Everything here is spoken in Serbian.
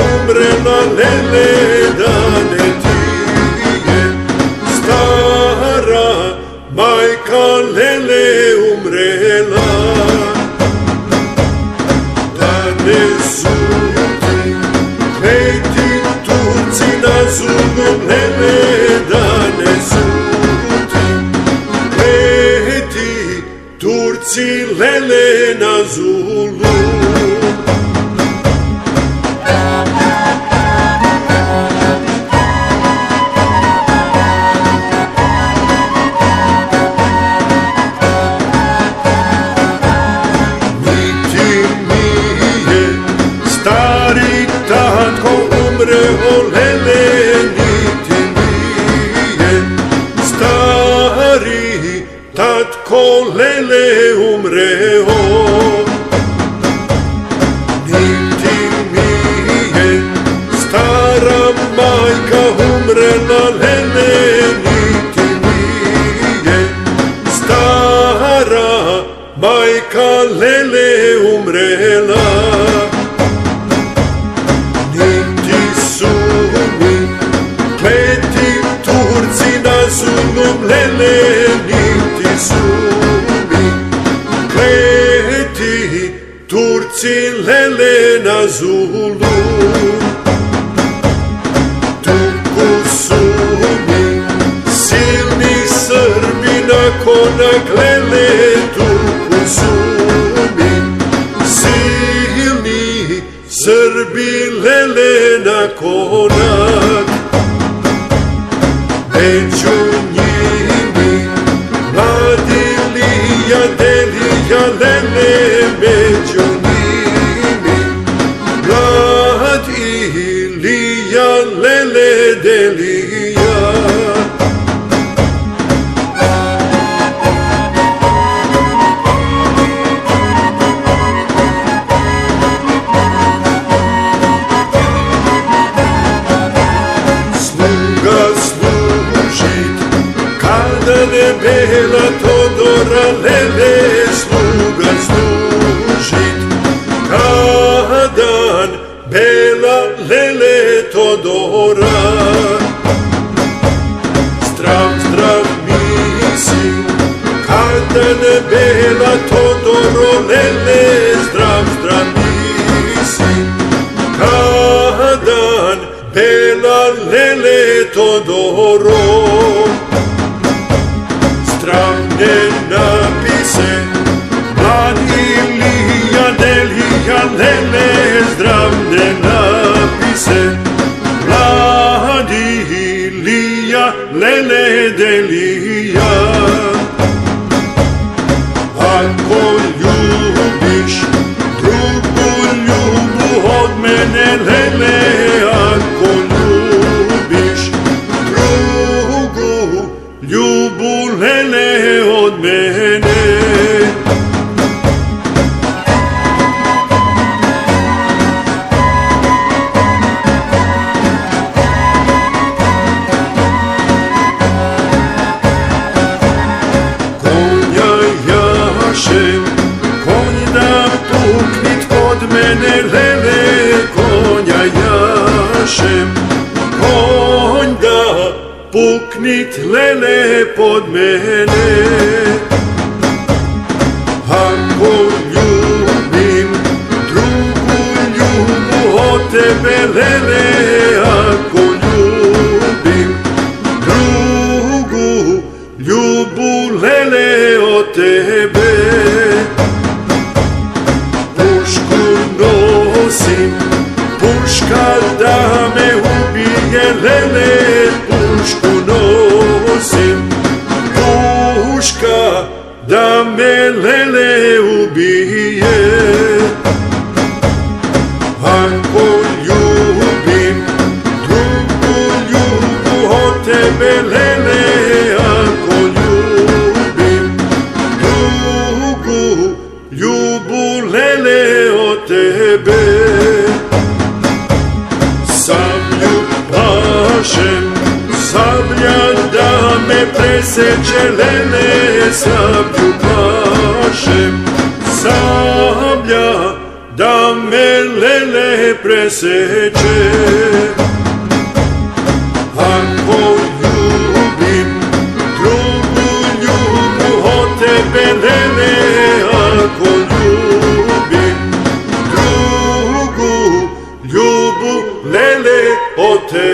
umrela, lele, da ne ti je. Stara majka, lele, umrela, da ne zuti, kleti Turci na zulum, lele, da ne zuti, kleti Turci, lele, na zulum. Lele, niti nije, stari tatko, lele, umreo. Niti nije, stara majka umrela, lele, niti nije, stara majka, lele, umrela. Lele, niti su mi kleti Turci, lele, na zulum. Tuku su mi silni Srbi na konak, lele, tuku su mi silni Srbi, lele, na konak. Među njimi mladi Ilija, Delija, lele, među njimi mladi Ilija, lele, Delija. Bela Todora, lele, sluga služit, kadan bela, lele, Todora. Zdrav, zdrav misi, kadan bela Todoro, lele, zdrav, zdrav misi, kadan bela, lele, Todoro. Zdravne napise, mladi Ilija, Delija, lele, zdravne napise, mladi Ilija, lele, Delija. Ako ljubiš drugu ljubu od mene, lele, ako ljubiš drugu ljubu, lele, od mene. Konja jašem, konj da puknit kod mene, lele, konja jašem, konj da puknit, lele, pod mene. Ako ljubim drugu ljubu od tebe, lele, ako ljubim drugu ljubu, lele, od tebe. Pušku nosim, puška da me ubije, lele, pušku nosim, puška da me, lele, ubije. Ako ljubim drugu ljubu od tebe, lele, ako ljubim drugu ljubu, lele, od tebe. Sablju pašem, sablja da me preseče, lele, sablju pašem, sablja da me lele preseče. Ako ljubim drugu ljubu od tebe lele, ako ljubim drugu ljubu lele od tebe